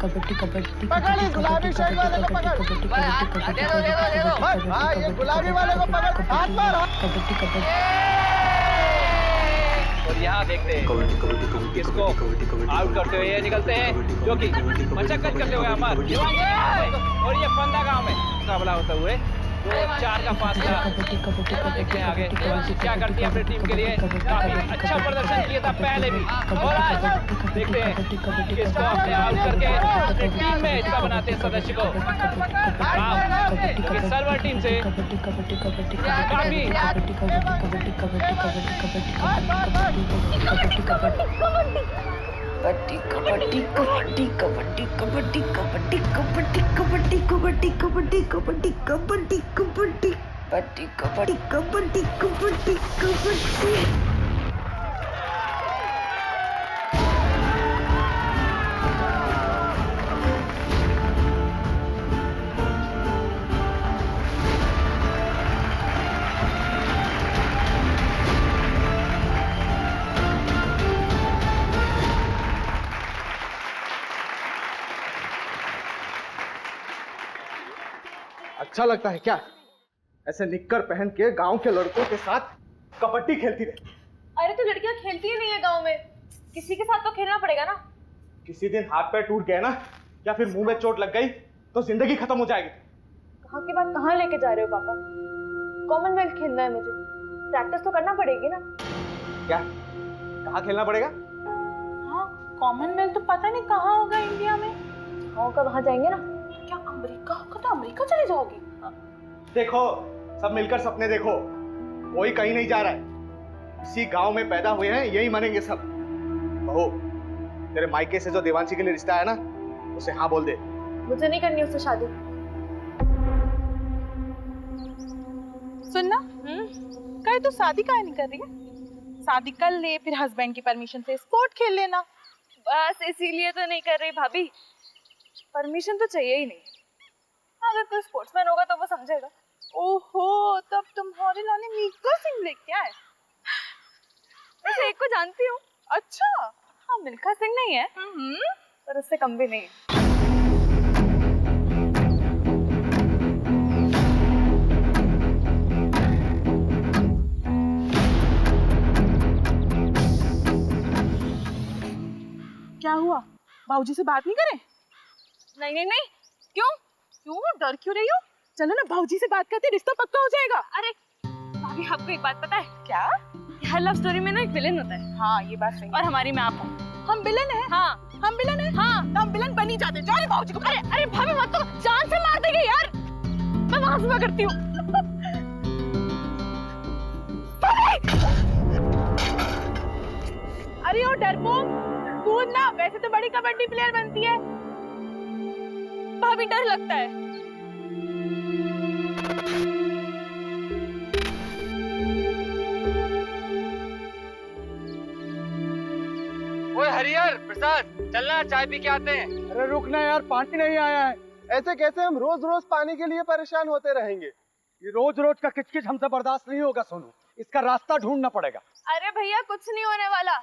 कबड्डी कबड्डी पकड़ इस गुलाबी शर्ट वाले को पकड़। दे दो। हाँ ये गुलाबी वाले को पकड़, हाथ मार। कबड्डी कबड्डी और यहाँ देखते हैं किसको आउट करते हुए ये निकलते हैं, जो कि मशक्कत करते हुए अमर और ये फंदा गांव में मुकाबला होते हुए 4 का फासला। देखते हैं आगे देवांशी क्या करती है अपनी टीम के लिए। काफी अच्छा प्रदर्शन किया था पहले भी, और आज देखते हैं किसको अपने आउट करके अपनी टीम में हिस्सा बनाते हैं सदस्य को। क्योंकि सर्वर टीम से काफी कबड्डी कबड्डी कबड्डी कबड्डी कबड्डी कबड्डी कबड्डी कबड्डी कबड्डी कबड्डी कबड्डी कबड्डी कबड्डी कबड्डी कबड्डी कबड्डी कबड्डी। अच्छा लगता है क्या ऐसे निक्कर पहन के गांव के लड़कों के साथ कबड्डी खेलती रहे? अरे तो लड़कियां खेलती ही नहीं है गांव में, किसी के साथ तो खेलना पड़ेगा ना। किसी दिन हाथ पैर टूट गए ना या फिर मुंह में चोट लग गई तो जिंदगी खत्म हो जाएगी। कहाँ की बात कहाँ लेके जा रहे हो पापा? कॉमनवेल्थ खेलना है मुझे, प्रैक्टिस तो करना पड़ेगी ना। क्या कहाँ खेलना पड़ेगा? हाँ कॉमनवेल्थ तो पता नहीं कहाँ होगा इंडिया में। होगा वहाँ जाएंगे ना। क्या अमेरिका होगा? तो अमेरिका चले जाओगी? देखो सब मिलकर सपने देखो, कोई कहीं नहीं जा रहा है, इसी गांव में पैदा हुए हैं, यही मरेंगे सब। बहू तेरे मायके से जो देवांशी के लिए रिश्ता है ना उसे हाँ बोल दे। मुझे नहीं करनी उससे शादी। सुनना, कहीं तू शादी काहे नहीं कर रही है? शादी कर ले, फिर हस्बैंड की परमिशन से स्पोर्ट खेल लेना। बस इसीलिए तो नहीं कर रही भाभी, परमिशन तो चाहिए ही नहीं। अगर कोई स्पोर्ट्समैन होगा तो वो समझेगा। ओहो, तब तुम्हारे लाने मिल्खा सिंह लेके आए। वैसे एक को जानती हूँ। अच्छा? हाँ मिल्खा सिंह नहीं है, पर उससे कम भी नहीं है। क्या हुआ? बाबूजी से बात नहीं करे? नहीं नहीं नहीं। क्यों? क्यों डर क्यों रही हो? चलो ना बाबूजी से बात करते, रिश्ता पक्का हो जाएगा। अरे भाभी आपको एक बात पता है क्या? हर लव स्टोरी में ना एक विलेन होता है। हाँ ये बात सही है। और हमारी में आप हो। हम विलन हैं? हाँ हम विलन हैं? हाँ तो हम विलन बन ही जाते। जाओ बाबूजी को। अरे अरे भाभी मत तो, जान से मार देंगे यार। मैं वहां से करती हूँ। अरे ओ डरपोक, कूद ना, वैसे तो बड़ी कबड्डी प्लेयर बनती है। भाभी डर लगता है। ओए हरिहर प्रसाद, चलना चाय पी के आते हैं। अरे रुकना यार, पानी नहीं आया है। ऐसे कैसे हम रोज रोज पानी के लिए परेशान होते रहेंगे? ये रोज रोज का किचकिच हमसे बर्दाश्त नहीं होगा सोनू, इसका रास्ता ढूंढना पड़ेगा। अरे भैया कुछ नहीं होने वाला,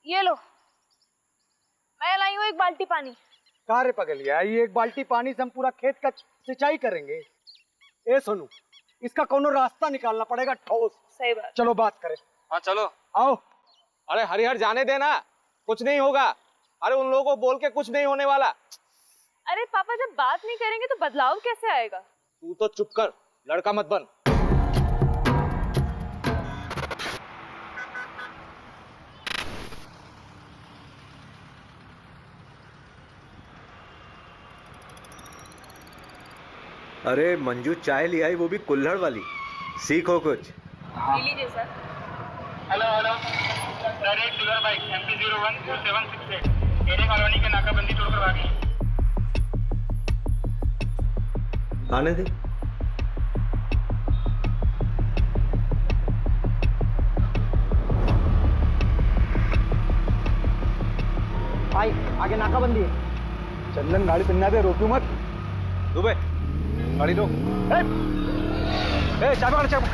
ये लो मैं लाई हूँ एक बाल्टी पानी। कार्य पकड़ लिया, ये एक बाल्टी पानी से हम पूरा खेत का सिंचाई करेंगे? ए सोनू, इसका कोनो रास्ता निकालना पड़ेगा ठोस। सही बात। चलो बात करें। हाँ चलो। आओ। अरे हरिहर जाने देना, कुछ नहीं होगा। अरे उन लोगों को बोल के कुछ नहीं होने वाला। अरे पापा जब बात नहीं करेंगे तो बदलाव कैसे आएगा? तू तो चुप कर, लड़का मत बन। अरे मंजू चाय ले आई, वो भी कुल्हड़ वाली। सीखो कुछ। ले लीजिए सर। हेलो हेलो सर, एक डीलर बाइक MP014768 मेरे कॉलोनी के नाकाबंदी तोड़कर भागी। आने दे। भाई आगे नाकाबंदी है। चंदन गाड़ी पिन्ना दे, रोकू मत। दुबे गाड़ी लो। चाबी चाबी।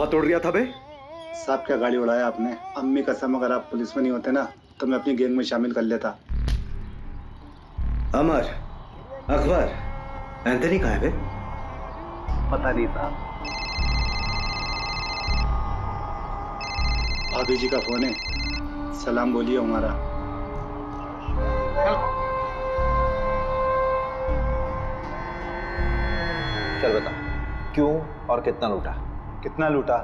बहुत तोड़ रिया था बे। साहब क्या गाड़ी उड़ाया आपने। अम्मी कसम, अगर आप पुलिस में नहीं होते ना तो मैं अपनी गैंग में शामिल कर लेता। अमर, अकबर, एंथनी कहाँ है बे? पता नहीं साहब। भाभी जी का फोन है, सलाम बोलिए हमारा। चल बता, क्यों और कितना लूटा? कितना लूटा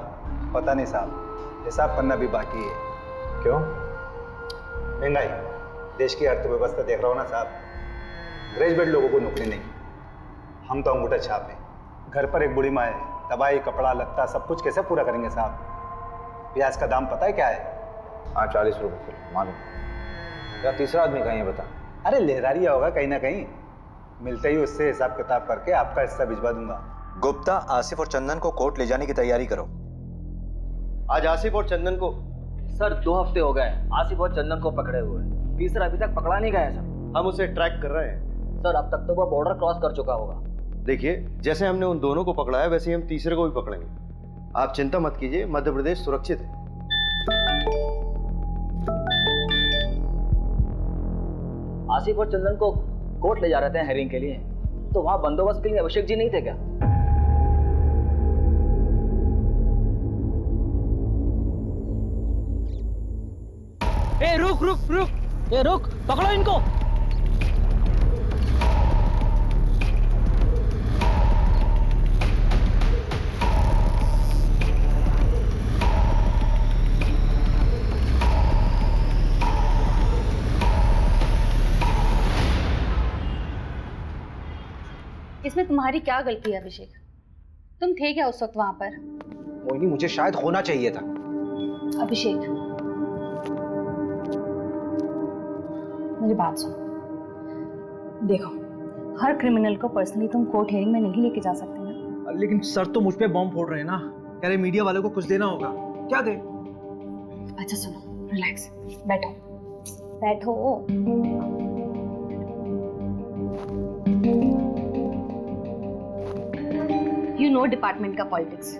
पता नहीं साहब, हिसाब करना भी बाकी है। क्यों? महंगाई, देश की अर्थव्यवस्था देख रहा हूँ ना साहब। ग्रेजुएट लोगों को नौकरी नहीं, हम तो अंगूठा छाप हैं। घर पर एक बूढ़ी माँ है, दवाई कपड़ा लत्ता सब कुछ कैसे पूरा करेंगे साहब। प्याज का दाम पता है क्या है? हाँ 40 रुपये किलो, मालूम। या तीसरा आदमी कहीं है बता। अरे लहरारिया होगा कहीं ना कहीं, मिलते ही उससे हिसाब किताब करके आपका हिस्सा भिजवा दूंगा। गुप्ता, आसिफ और चंदन को कोर्ट ले जाने की तैयारी करो। आज आसिफ और चंदन को सर 2 हफ्ते हो गए आसिफ और चंदन को पकड़े हुए। तीसरा अभी तक पकड़ा नहीं गया है सर। हम उसे ट्रैक कर रहे हैं सर, अब तक तो वो बॉर्डर क्रॉस कर चुका होगा। देखिए, जैसे हमने उन दोनों को पकड़ा है वैसे ही हम तीसरे को भी पकड़ेंगे। आप चिंता मत कीजिए, मध्य प्रदेश सुरक्षित है। आसिफ और चंदन को कोर्ट ले जा रहे थे हेयरिंग के लिए, तो वहां बंदोबस्त के लिए अभिषेक जी नहीं थे क्या? ए रुक रुक रुक, ए रुक, पकड़ो इनको। इसमें तुम्हारी क्या गलती है अभिषेक? तुम थे क्या उस वक्त वहां पर? मोहिनी, मुझे शायद होना चाहिए था। अभिषेक, मेरी बात सुनो। देखो, हर क्रिमिनल को पर्सनली तुम कोर्ट हियरिंग में नहीं लेके जा सकते ना। लेकिन सर तो मुझ पे बॉम्ब फोड़ रहे हैं ना, कह रहे मीडिया वालों को कुछ देना होगा। क्या दे? अच्छा सुनो, रिलैक्स, बैठो बैठो। यू नो डिपार्टमेंट का पॉलिटिक्स।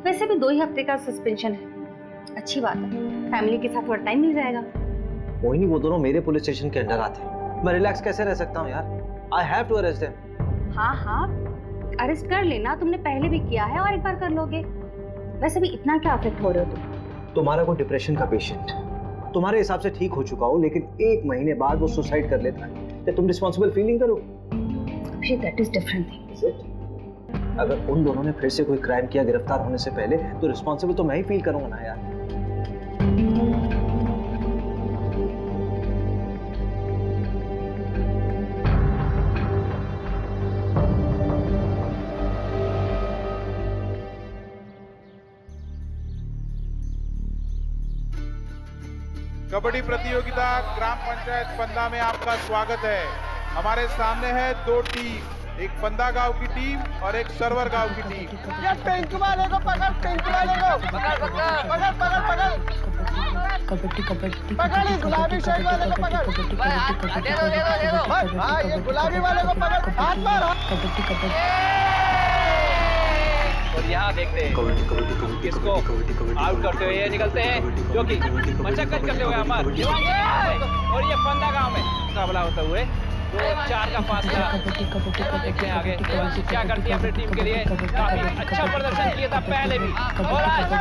वैसे भी 2 ही हफ्ते का सस्पेंशन है, अच्छी बात है, फैमिली के साथ थोड़ा टाइम मिल जाएगा। मोहिनी, वो दोनों मेरे पुलिस स्टेशन के अंडर आते हैं, मैं रिलैक्स कैसे रह सकता हूँ यार? I have to arrest them. हाँ, अरेस्ट कर लेना, तुमने पहले भी किया है और एक बार कर लोगे। वैसे भी इतना क्या अफेक्ट हो रहे हो तुम? तुम्हारा कोई डिप्रेशन का पेशेंट तुम्हारे हिसाब से ठीक हो चुका हो, लेकिन 1 महीने बाद वो सुसाइड कर लेता है, तो तुम रिस्पॉन्सिबल फीलिंग करो? That is different thing. अगर उन दोनों ने फिर से कोई क्राइम किया गिरफ्तार होने से पहले, तो रिस्पॉन्सिबल तो मैं ही फील करूंगा ना यार। कबड्डी प्रतियोगिता ग्राम पंचायत पंदा में आपका स्वागत है। हमारे सामने है 2 टीम, एक पंदा गांव की टीम और एक सरवर गांव की टीम। ये पिंक वाले को पकड़, पिंक वाले को पकड़ पकड़ पकड़ पकड़ पकड़ कबड्डी कबड्डी पकड़, गुलाबी शर्ट वाले को पकड़। दे दो। हाँ, ये गुलाबी वाले को पकड़, हाथ मार। कबड्डी कबड्डी। और यहाँ देखते हैं किसको आउट करते हुए ये निकलते हैं, जो कि मशक्कत करते हुए अमर। और ये पंदा गांव में मुकाबला होता हुए 2-4 का फासला। देखते हैं आगे क्या करती है अपनी टीम के लिए। काफी अच्छा प्रदर्शन किया था पहले भी, और आज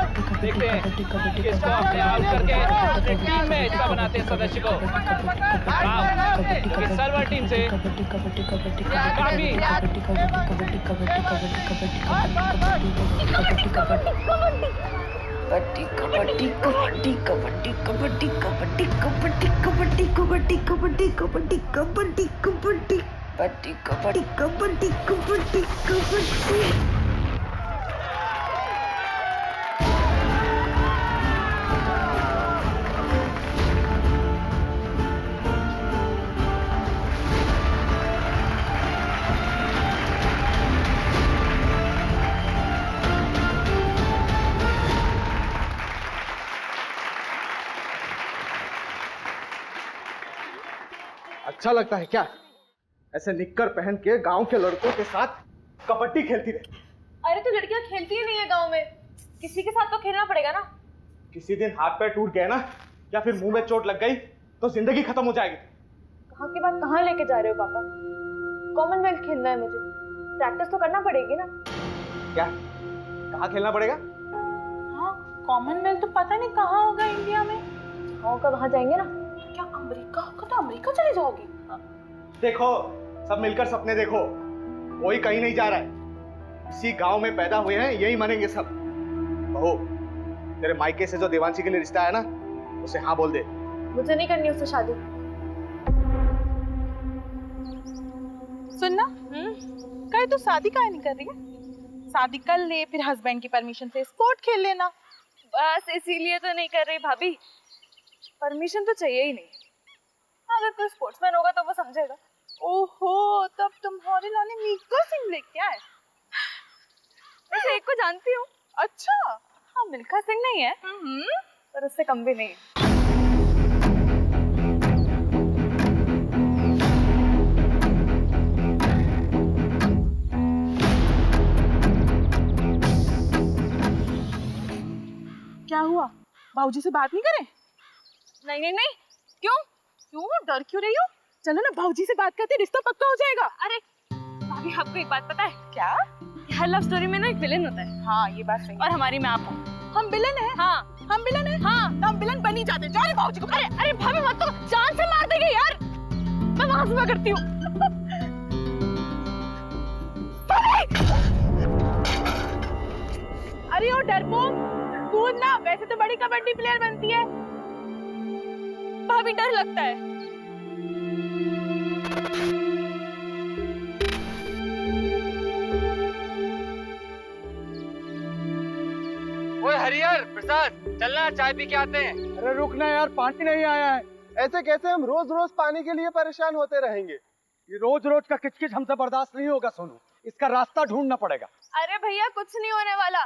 देखते हैं किसको अपने आउट करके अपनी टीम में हिस्सा बनाते हैं सदस्य को। क्योंकि सर्वर टीम से काफी कबड्डी कबड्डी कबड्डी कबड्डी कबड्डी कबड्डी कबड्डी कबड्डी कबड्डी कबड्डी कबड्डी कबड्डी कबड्डी कबड्डी कबड्डी कबड्डी। अच्छा लगता है क्या ऐसे निक्कर पहन के गांव के लड़कों के साथ कबड्डी खेलती रहे? अरे तो लड़कियां खेलती ही नहीं है गांव में, किसी के साथ तो खेलना पड़ेगा ना। किसी दिन हाथ पैर टूट गए ना या फिर मुंह में चोट लग गई तो जिंदगी खत्म हो जाएगी। कहाँ की बात कहाँ लेके जा रहे हो पापा? कॉमनवेल्थ खेलना है मुझे, प्रैक्टिस तो करना पड़ेगी ना। क्या कहाँ खेलना पड़ेगा? हाँ, कॉमनवेल्थ तो पता नहीं कहाँ होगा इंडिया में। होगा वहाँ जाएंगे ना। क्या अमेरिका होगा? तो अमेरिका चले जाओगी? देखो सब मिलकर सपने देखो, कोई कहीं नहीं जा रहा है। इसी गांव में पैदा हुए हैं, यही मरेंगे सब। बहू, तेरे मायके से जो देवांशी के लिए रिश्ता है ना, उसे हाँ बोल दे। मुझे नहीं करनी उससे शादी। सुनना, कहीं तो शादी काहे नहीं कर रही है? शादी कर ले, फिर हस्बैंड की परमिशन से स्पोर्ट खेल लेना। बस इसीलिए तो नहीं कर रही भाभी, परमिशन तो चाहिए ही नहीं। अगर कोई स्पोर्ट्समैन होगा तो वो समझेगा। ओहो, तब तुम्हारे लाने मिल्खा सिंह लेके आए। वैसे एक को जानती हूँ। अच्छा? हाँ, मिल्खा सिंह नहीं है पर उससे कम भी नहीं है। क्या हुआ? बाबूजी से बात नहीं करें? नहीं नहीं नहीं। क्यों? डर क्यों रही हो? चलो ना, बाबूजी से बात करते रिश्ता पक्का हो जाएगा। अरे भाभी, आपको एक बात पता है क्या? हर लव स्टोरी में ना एक विलेन होता है। हाँ, ये बात सही। और हमारी में आप हो। हम विलेन हैं? हाँ। हम विलेन हैं? हाँ। तो हम विलेन बनी जाते। जा रहे बाबूजी को। अरे भाभी मत, तो जान से मार देंगे यार। मैं वहां से करती हूँ। अरे ओ डरपोक, कूद ना, वैसे तो बड़ी कबड्डी प्लेयर बनती है। भाभी डर लगता है। ओए हरिहर प्रसाद, चलना चाय पी के आते हैं। अरे रुकना यार, पानी नहीं आया है। ऐसे कैसे हम रोज रोज पानी के लिए परेशान होते रहेंगे? ये रोज रोज का किचकिच हमसे बर्दाश्त नहीं होगा सोनू, इसका रास्ता ढूंढना पड़ेगा। अरे भैया, कुछ नहीं होने वाला।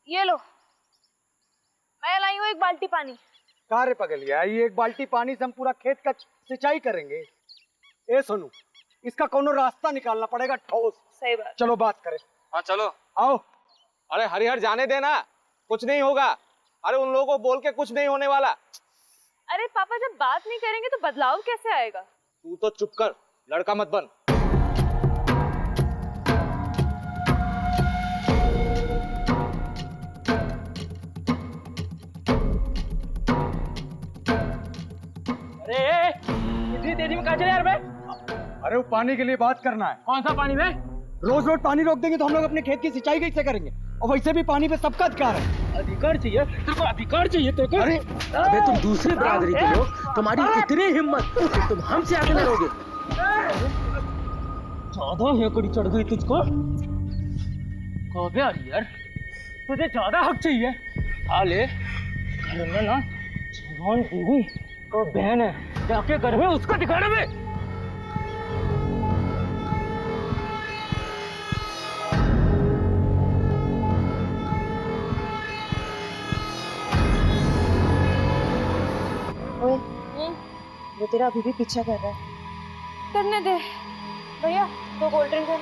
ये लो, मैं लाई हूँ एक बाल्टी पानी। कार्य पगलिया, ये एक बाल्टी पानी से हम पूरा खेत का सिंचाई करेंगे? ए सोनू, इसका कोनो रास्ता निकालना पड़ेगा ठोस। सही बात। चलो बात करें। हाँ चलो। आओ। अरे हरिहर, जाने देना, कुछ नहीं होगा। अरे उन लोगों को बोल के कुछ नहीं होने वाला। अरे पापा, जब बात नहीं करेंगे तो बदलाव कैसे आएगा? तू तो चुप कर, लड़का मत बन। अरे इतनी तेजी में कहाँ चले यार? अरे वो पानी के लिए बात करना है। कौन सा पानी में? रोज रोज पानी रोक देंगे तो हम लोग अपने खेत की सिंचाई कैसे करेंगे? और वैसे भी पानी पे सबका अधिकार है। अधिकार चाहिए तेरे को? अधिकार चाहिए तेरे को? अरे अबे तुम दूसरी बरादरी के लोग, तुम्हारी इतनी हिम्मत कि तुम हमसे आगे लड़ोगे? ज्यादा हेकड़ी चढ़ गई तुझको। कबे हरिहर, तुझे ज्यादा हक चाहिए। हाले घर में ना जवान बीवी तो बहन है, जाके घर में उसको दिखाना में। वो तेरा अभी भी पीछा कर रहा है। करने दे भैया, तो कोल्ड ड्रिंक है।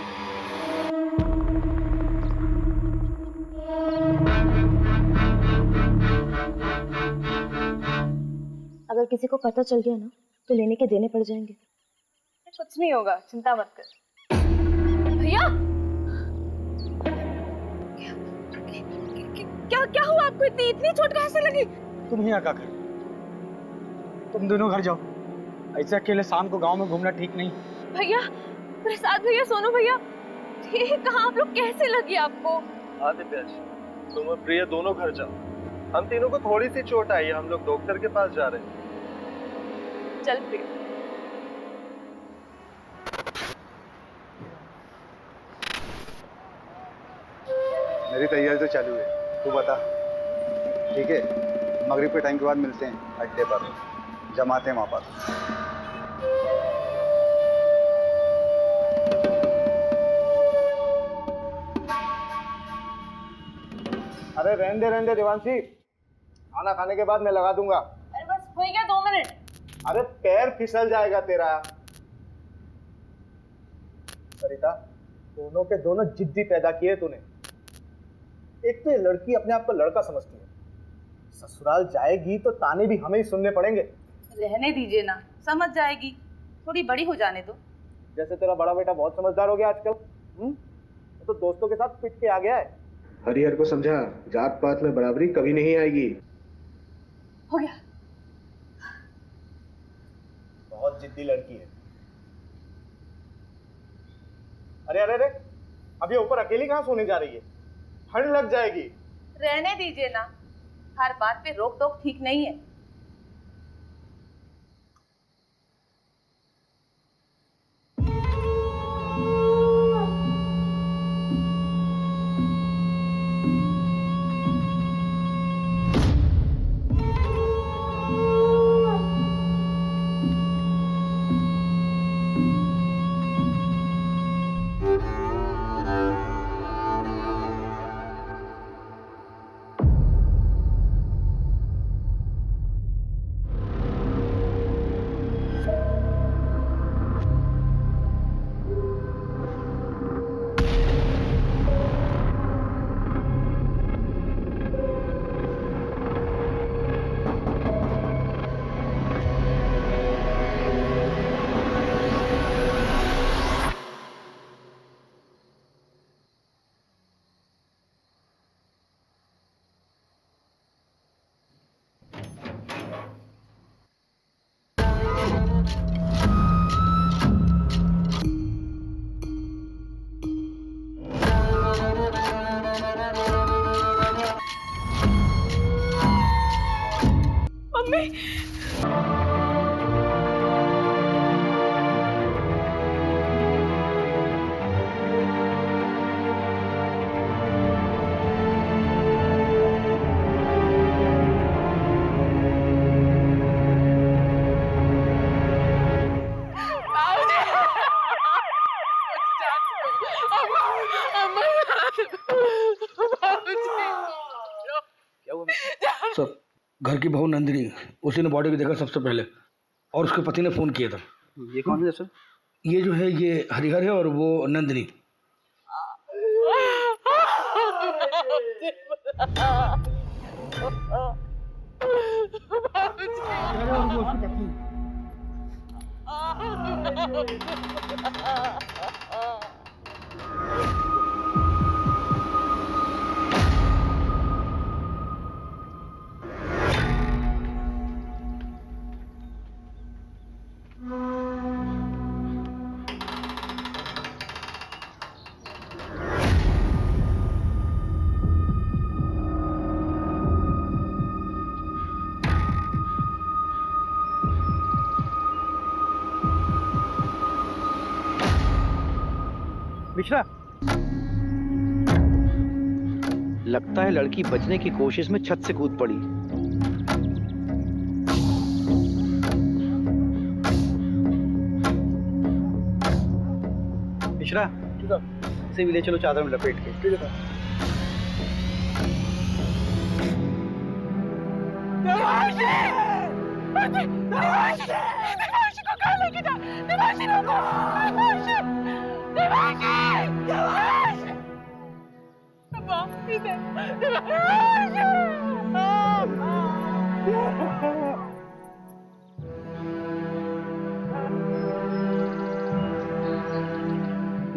अगर किसी को पता चल गया ना तो लेने के देने पड़ जाएंगे। कुछ नहीं होगा, चिंता मत कर। भैया, क्या क्या हुआ आपको? इतनी चोट कहाँ से लगी? तुम ही आका कर, तुम दोनों घर जाओ। ऐसे अकेले शाम को गांव में घूमना ठीक नहीं। भैया, प्रसाद भैया, सोनू भैया, ये कहाँ आप लोग? कैसे लगी आपको? आदित्य, तुम और प्रिया दोनों घर जाओ। हम तीनों को थोड़ी सी चोट आई है, हम लोग डॉक्टर के पास जा रहे हैं। चल प्रिया। मेरी तैयारी तो चालू है, तू बता। ठीक है, मगरिब के टाइम के बाद मिलते हैं अड्डे पर, जमाते हैं वहाँ पर। अरे रहने दे देवांशी, खाना खाने के बाद मैं लगा दूंगा। अरे बस हो गया 2 मिनट। अरे पैर फिसल जाएगा तेरा। सरिता, दोनों के दोनों जिद्दी पैदा किए तूने। एक तो ये लड़की अपने आप को लड़का समझती है, ससुराल जाएगी तो ताने भी हमें ही सुनने पड़ेंगे। रहने दीजिए ना, समझ जाएगी, थोड़ी बड़ी हो जाने दो। जैसे तेरा बड़ा बेटा बहुत समझदार हो गया आजकल, तो दोस्तों के साथ पिट के आ गया है। हरिहर को समझा, जात पात में बराबरी कभी नहीं आएगी। हो गया। बहुत जिद्दी लड़की है। अरे अरे अरे, अब ये ऊपर अकेली कहाँ सोने जा रही है? ठंड लग जाएगी। रहने दीजिए ना, हर बात पे रोक टोक ठीक नहीं है। सर, घर की बहू नंदिनी, उसी ने बॉडी को देखा सबसे पहले और उसके पति ने फोन किया था। ये कौन है सर? ये जो है ये हरिहर है और वो नंदिनी। मिश्रा, लगता है लड़की बचने की कोशिश में छत से कूद पड़ी। मिश्रा, इसे भी ले चलो चादर में लपेट के। ठीक है।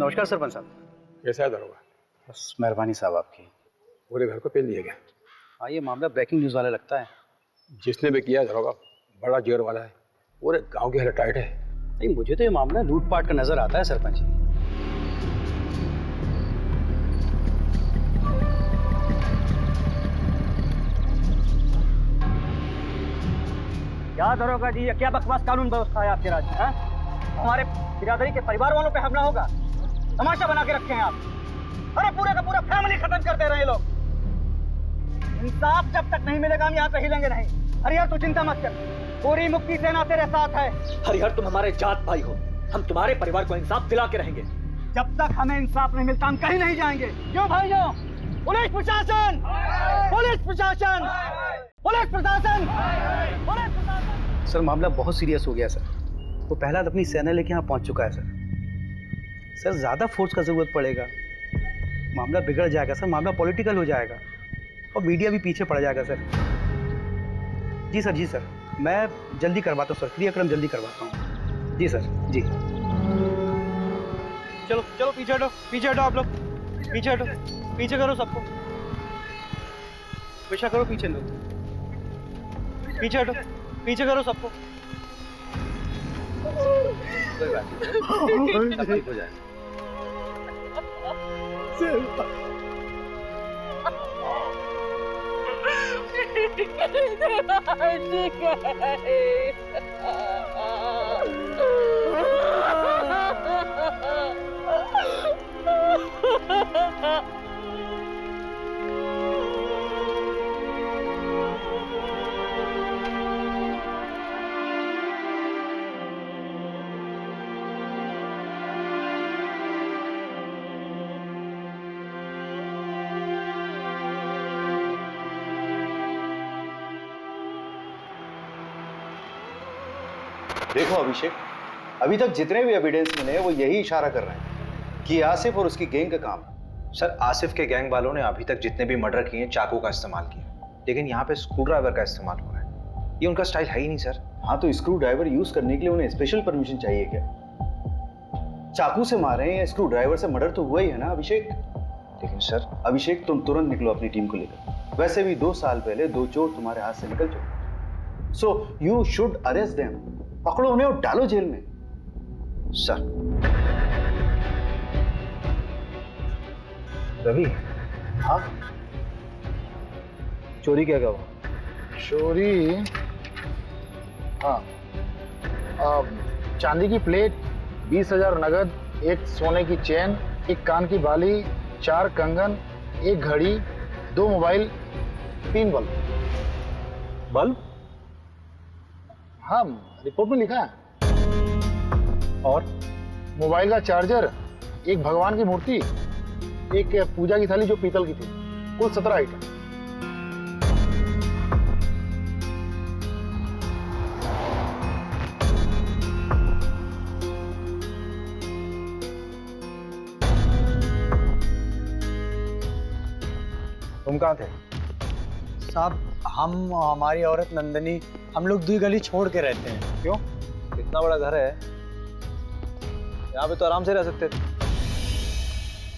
नमस्कार सरपंच साहब। कैसा है दरोगा? बस मेहरबानी साहब आपकी। पूरे घर को पेल दिया गया? हाँ, ये मामला ब्रेकिंग न्यूज़ वाला लगता है। जिसने भी किया दरोगा बड़ा जोर वाला है, पूरे गांव की हालत टाइट है। नहीं, मुझे तो ये मामला लूटपाट का नजर आता है सरपंच जी। क्या दरोगा जी, ये क्या बकवास कानून व्यवस्था है आपके राज्य में? हमारे बिरादरी के परिवार वालों पे हमला होगा, तमाशा बना के रखे हैं आप। अरे पूरा का पूरा फैमिली खत्म कर दे रहे हैं लोग। इंसाफ जब तक नहीं मिलेगा हम यहाँ से हिलेंगे नहीं। हरिहर तू चिंता मत कर, पूरी मुक्ति सेना तेरे साथ है। हरिहर तुम हमारे जात भाई हो, हम तुम्हारे परिवार को इंसाफ दिला के रहेंगे। जब तक हमें इंसाफ नहीं मिलता हम कहीं नहीं जाएंगे। क्यों भाइयों? पुलिस प्रशासन, पुलिस प्रशासन, पुलिस प्रशासन, पुलिस प्रशासन। सर, मामला बहुत सीरियस हो गया सर। वो पहला अपनी सेना लेके यहाँ पहुंच चुका है सर। सर, ज्यादा फोर्स का जरूरत पड़ेगा। मामला बिगड़ जाएगा सर, मामला पॉलिटिकल हो जाएगा और मीडिया भी पीछे पड़ जाएगा सर। जी सर, जी सर, मैं जल्दी करवाता हूँ सर, क्रियाक्रम जल्दी करवाता हूँ। जी सर, जी। चलो चलो पीछे हटो, पीछे हटो आप लोग, पीछे हटो, पीछे करो सबको, पीछे करो, पीछे लो, पीछे हटो, पीछे करो सबको। कोई बात नहीं, सब ठीक हो जाएगा। देखो अभिषेक, अभी तक जितने भी एविडेंस मिले हैं वो यही इशारा कर रहे हैं कि आसिफ और उसकी गैंग का काम है। सर, आसिफ के गैंग वालों ने अभी तक जितने भी मर्डर किए चाकू का इस्तेमाल किया, लेकिन यहाँ पे स्क्रू ड्राइवर का इस्तेमाल हुआ है। ये उनका स्टाइल है ही नहीं सर। हाँ, तो स्क्रू ड्राइवर यूज करने के लिए उन्हें स्पेशल परमिशन चाहिए क्या? चाकू से मारे या स्क्रू ड्राइवर से मर्डर तो हुआ ही है ना अभिषेक। लेकिन सर, अभिषेक तुम तुरंत निकलो अपनी टीम को लेकर। वैसे भी 2 साल पहले 2 चोर तुम्हारे हाथ से निकल चुके, so you should arrest them. पकड़ो उन्हें और डालो जेल में। सर। रवि। हाँ, चोरी क्या हुआ? चोरी, हाँ, चांदी की प्लेट, 20,000 नगद, 1 सोने की चेन, 1 कान की बाली, 4 कंगन, 1 घड़ी, 2 मोबाइल, 3 बल्ब। बल्ब? हाँ, रिपोर्ट में लिखा है। और मोबाइल का चार्जर, 1 भगवान की मूर्ति, 1 पूजा की थाली जो पीतल की थी, कुल 17 आइटम। तुम कहाँ थे? साहब, हम हमारी औरत नंदनी, हम लोग 2 गली छोड़ के रहते हैं। क्यों? इतना बड़ा घर है, यहाँ पे तो आराम से रह सकते थे।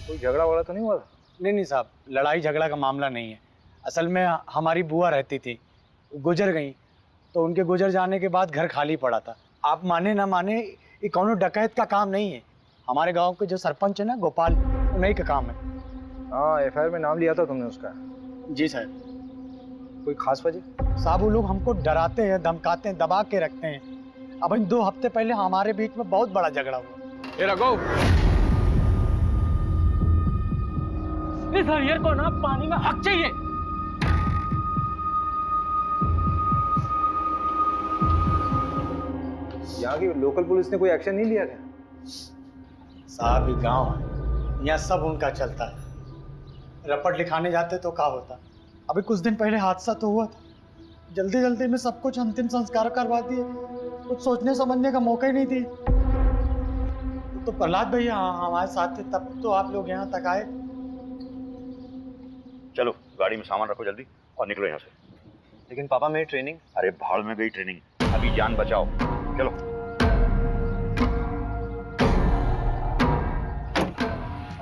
कोई झगड़ा वगड़ा तो नहीं हुआ? नहीं साहब, लड़ाई झगड़ा का मामला नहीं है। असल में हमारी बुआ रहती थी, गुजर गई, तो उनके गुजर जाने के बाद घर खाली पड़ा था। आप माने ना माने, ये कौनो डकैत का काम नहीं है। हमारे गांव के जो सरपंच है ना, गोपाल, उन्हीं का काम है। हाँ, एफआईआर में नाम लिया था तुमने उसका। जी साहब। कोई खास वजह? साहब, वो लोग हमको डराते हैं, धमकाते हैं, दबा के रखते हैं। अब 2 हफ्ते पहले हमारे बीच में बहुत बड़ा झगड़ा हुआ। ये रघु, इस हरियर को ना पानी में हक चाहिए। यहाँ की लोकल पुलिस ने कोई एक्शन नहीं लिया क्या? साहब, ये गांव है, यहाँ सब उनका चलता है। रपट लिखाने जाते तो क्या होता। अभी कुछ दिन पहले हादसा तो हुआ था, जल्दी जल्दी में सब कुछ अंतिम संस्कार करवा दिए, कुछ सोचने समझने का मौका ही नहीं दिए। तो प्रहलाद भैया हमारे साथ थे, तब तो आप लोग यहाँ तक आए। चलो गाड़ी में सामान रखो जल्दी और निकलो यहाँ से। लेकिन पापा, मेरी ट्रेनिंग। अरे भाड़ में गई ट्रेनिंग, अभी जान बचाओ। चलो।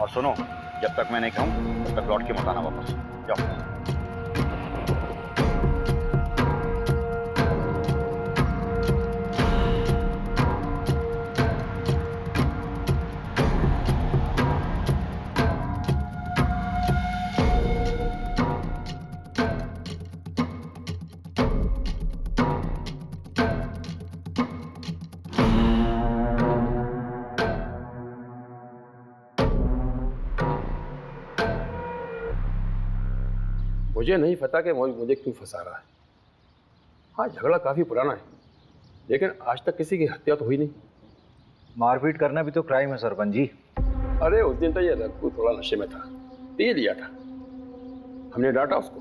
और सुनो, जब तक मैं नहीं कहूँ तब तक लौट के मत आना वापस। जाओ। मुझे नहीं पता कि मुझे क्यों फंसा रहा है। हाँ, झगड़ा काफ़ी पुराना है, लेकिन आज तक किसी की हत्या तो हुई नहीं। मारपीट करना भी तो क्राइम है सरपंच जी। अरे उस दिन तो ये रघु थोड़ा नशे में था, पी लिया था, हमने डांटा उसको।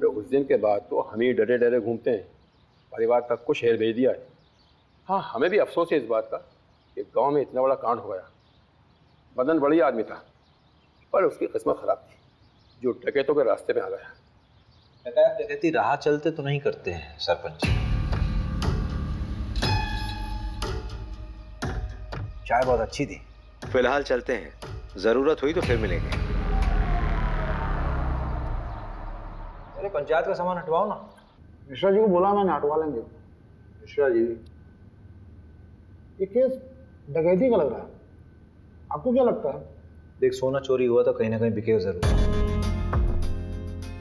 तो उस दिन के बाद तो हम ही डरे डरे घूमते हैं, परिवार तक को शहर भेज दिया है। हाँ, हमें भी अफसोस है इस बात का कि गांव में इतना बड़ा कांड हो गया। मदन बढ़िया आदमी था, पर उसकी किस्मत खराब थी, जो डकैतों के रास्ते में आ गया। डकैती राह चलते तो नहीं करते हैं सरपंच। चाय बहुत अच्छी थी। फिलहाल चलते हैं, जरूरत हुई तो फिर मिलेंगे। अरे पंचायत का सामान हटवाओ ना। मिश्रा जी को बोला मैंने, हटवा लेंगे। मिश्रा जी, ये केस डकैती का लग रहा है, आपको क्या लगता है? देख, सोना चोरी हुआ तो कहीं ना कहीं बिकेगा जरूर।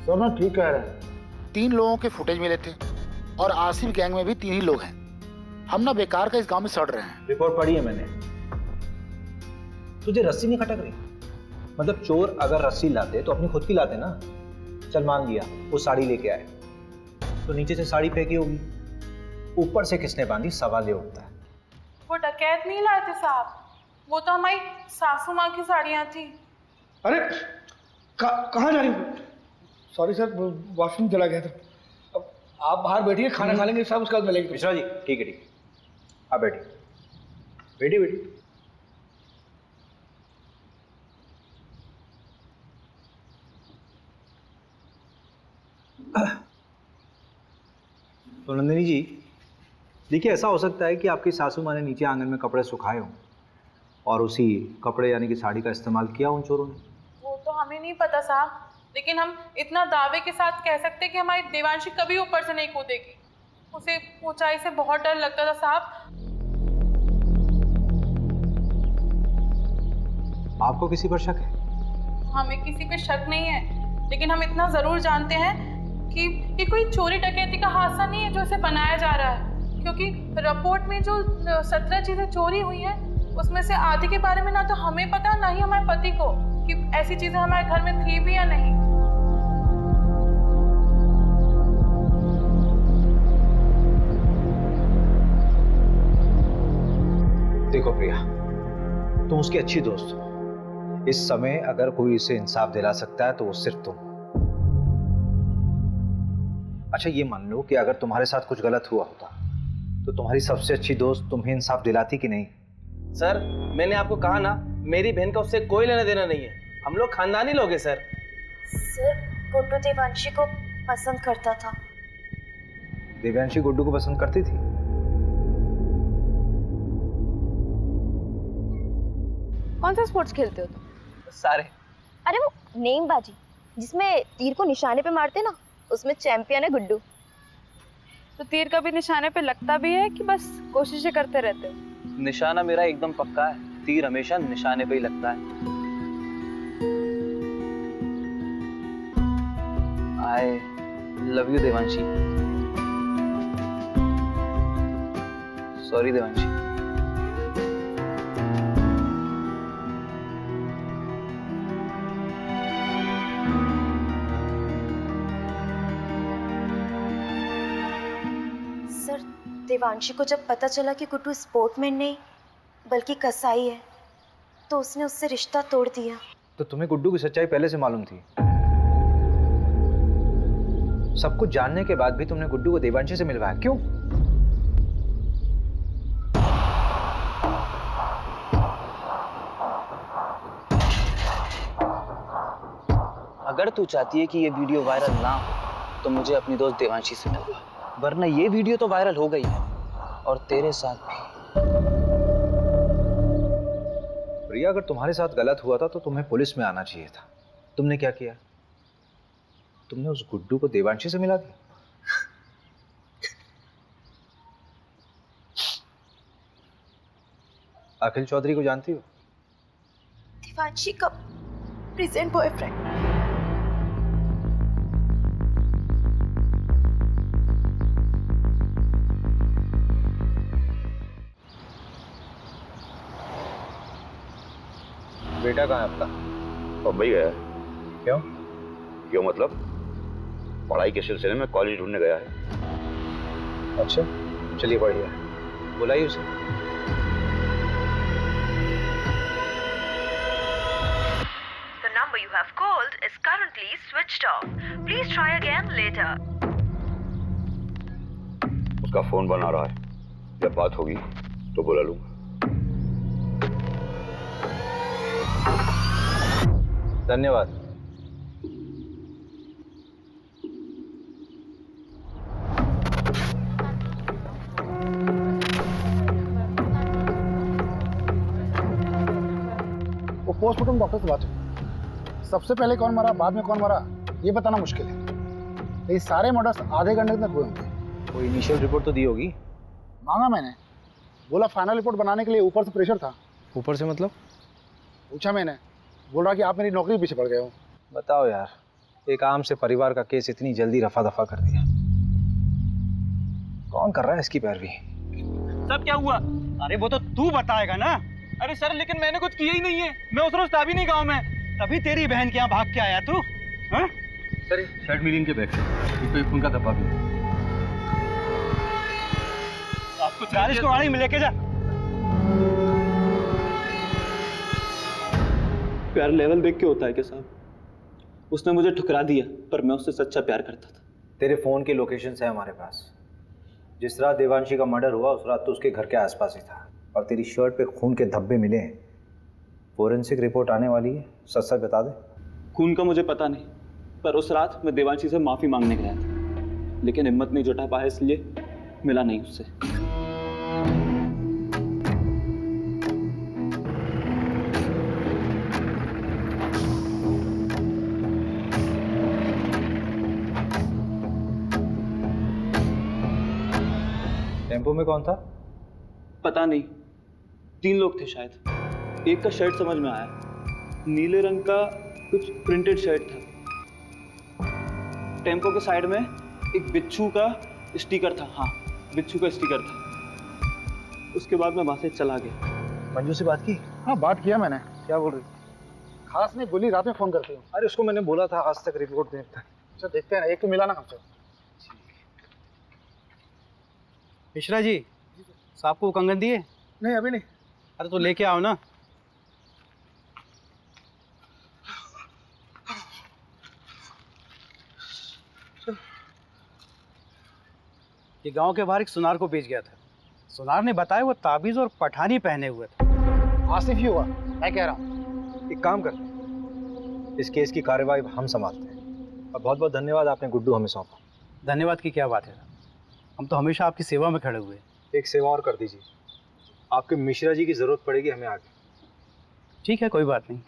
सर मैं ठीक कह रहे हैं। 3 लोगों के फुटेज मिले थे और आसिफ गैंग में भी 3 ही लोग हैं। हम ना बेकार का इस गांव में सड़ रहे हैं। रिपोर्ट पढ़ी है मैंने। तुझे रस्सी नहीं खटक रही? मतलब चोर अगर रस्सी लाते तो अपनी खुद की लाते ना। चल मान लिया वो साड़ी लेके आए, तो नीचे से साड़ी फेंकी होगी, ऊपर से किसने बांधी, सवाल ये उठता है। वो डकैत नहीं लाए थे साहब, वो तो हमारी सासू माँ की साड़ियाँ थी। अरे कहाँ जा रही हो? सॉरी सर, वॉशरूम चला गया था। अब आप बाहर बैठिए, खाना खा लेंगे सब, उसके बाद मिलेंगे। मिश्रा जी ठीक है, ठीक है, आप बैठिए। बैठिए बैठिए। तो नंदिनी जी देखिए, ऐसा हो सकता है कि आपकी सासू माँ ने नीचे आंगन में कपड़े सुखाए हों और उसी कपड़े यानी कि साड़ी का इस्तेमाल किया उन चोरों ने। वो तो हमें नहीं पता साहब, लेकिन हम इतना दावे के साथ कह सकते हैं कि हमारी देवांशी कभी ऊपर से नहीं कूदेगी। उसे ऊंचाई से बहुत डर लगता था साहब। आपको किसी पर शक है? हमें किसी पे शक नहीं है, लेकिन हम इतना जरूर जानते हैं कि ये कोई चोरी डकैती का हादसा नहीं है जो इसे बनाया जा रहा है, क्योंकि रिपोर्ट में जो 17 चीजें चोरी हुई हैं उसमें से आधी के बारे में ना तो हमें पता, ना ही हमारे पति को कि ऐसी चीजें हमारे घर में थी भी या नहीं। देखो प्रिया, तुम उसकी अच्छी दोस्त हो। इस समय अगर कोई इसे इंसाफ दिला सकता है तो वो सिर्फ तुम। अच्छा ये मान लो कि अगर तुम्हारे साथ कुछ गलत हुआ होता तो तुम्हारी सबसे अच्छी दोस्त तुम्हें इंसाफ दिलाती कि नहीं? सर मैंने आपको कहा ना, मेरी बहन का उससे कोई लेना देना नहीं है, हम लोग खानदानी लोग हैं सर। सर गुड्डू देवांशी को पसंद करता था। देवांशी गुड्डू को पसंद करती थी? कौन सा स्पोर्ट्स खेलते हो तुम? सारे। अरे वो नेमबाजी जिसमें तीर को निशाने पे मारते ना, उसमें चैंपियन है गुड्डू। तो तीर कभी निशाने पे लगता भी है कि बस कोशिशें करते रहते हो? निशाना मेरा एकदम पक्का है, तीर हमेशा निशाने पे ही लगता है। I love you Devanshi. Sorry Devanshi. Sir Devanshi को जब पता चला कि गुड्डू स्पोर्टमैन नहीं बल्कि कसाई है तो उसने उससे रिश्ता तोड़ दिया। तो तुम्हें गुड्डू की सच्चाई पहले से मालूम थी? सब कुछ जानने के बाद भी तुमने गुड्डू को देवांशी से मिलवाया, क्यों? अगर तू चाहती है कि ये वीडियो वायरल ना हो तो मुझे अपनी दोस्त देवांशी से मिलवा, वरना ये वीडियो तो वायरल हो गई है और तेरे साथ भी। प्रिया, अगर तुम्हारे साथ गलत हुआ था तो तुम्हें पुलिस में आना चाहिए था। तुमने क्या किया? तुमने उस गुड्डू को देवांशी से मिला दिया। अखिल चौधरी को जानती हो? देवांशी का प्रेजेंट बॉयफ्रेंड। बेटा कहाँ है आपका? बम्बई गया है। क्यों? क्यों मतलब पढ़ाई के सिलसिले में कॉलेज ढूंढने गया है। अच्छा चलिए बढ़िया, बुलाइए उसे। The number you have called is currently switched off. Please try again later. उसका फोन बना रहा है, जब बात होगी तो बुला लूंगा। धन्यवाद। वो पोस्टमार्टम डॉक्टर से बात हुई। सबसे पहले कौन मरा, बाद में कौन मरा, ये बताना मुश्किल है। ये सारे मर्डर्स आधे घंटे तक हुए होंगे। कोई इनिशियल रिपोर्ट तो दी होगी? मांगा मैंने, बोला फाइनल रिपोर्ट बनाने के लिए ऊपर से प्रेशर था। ऊपर से मतलब? पूछा मैंने, बोल रहा कि आप मेरी नौकरी पीछे पड़ गए हो। बताओ यार, एक आम से परिवार का केस इतनी जल्दी रफा दफा कर दिया। कौन कर रहा है इसकी पैरवी? सब क्या हुआ? अरे वो तो तू बताएगा ना। अरे सर, लेकिन मैंने कुछ किया ही नहीं है। मैं उस रोज था भी नहीं गाँव में, तभी तेरी बहन के यहाँ भाग के आया तू। हाँ? सर शर्ट मिली इनके बैग से, कोई खून का धब्बा भी नहीं। आपको 40 को गाड़ी में लेके जा। प्यार लेवल देख के होता है क्या साहब? उसने मुझे ठुकरा दिया, पर मैं उससे सच्चा प्यार करता था। तेरे फोन की लोकेशंस है हमारे पास। जिस रात देवांशी का मर्डर हुआ उस रात तो उसके घर के आसपास ही था, और तेरी शर्ट पे खून के धब्बे मिले हैं। फोरेंसिक रिपोर्ट आने वाली है, सच सच बता दे। खून का मुझे पता नहीं, पर उस रात मैं देवांशी से माफी मांगने गया था, लेकिन हिम्मत नहीं जुटा पाया, इसलिए मिला नहीं उससे। टेम्पो में कौन था? पता नहीं, 3 लोग थे शायद। एक का शर्ट समझ में आया, नीले रंग का कुछ प्रिंटेड शर्ट था। टेम्पो के साइड में एक बिच्छू का स्टिकर था। हाँ, बिच्छू का स्टिकर था। उसके बाद मैं वहां से चला गया। मंजू से बात की? हाँ, बात किया मैंने। क्या बोल रही? खास नहीं बोली, रात में फोन करती हूँ। अरे उसको मैंने बोला था आज तक रिपोर्ट देखता। अच्छा देखते हैं ना, एक तो मिला ना हमसे। मिश्रा जी, साहब को कंगन दिए? नहीं, अभी नहीं। अरे तो लेके आओ ना। ये गांव के बाहर एक सुनार को बेच गया था। सुनार ने बताया वो ताबीज और पठानी पहने हुए था। आसिफ ही हुआ, मैं कह रहा हूँ। एक काम करते हैं, इस केस की कार्यवाही हम संभालते हैं। और बहुत बहुत धन्यवाद, आपने गुड्डू हमें सौंपा। धन्यवाद की क्या बात है, हम तो हमेशा आपकी सेवा में खड़े हुए। एक सेवा और कर दीजिए, आपके मिश्रा जी की जरूरत पड़ेगी हमें आगे। ठीक है, कोई बात नहीं।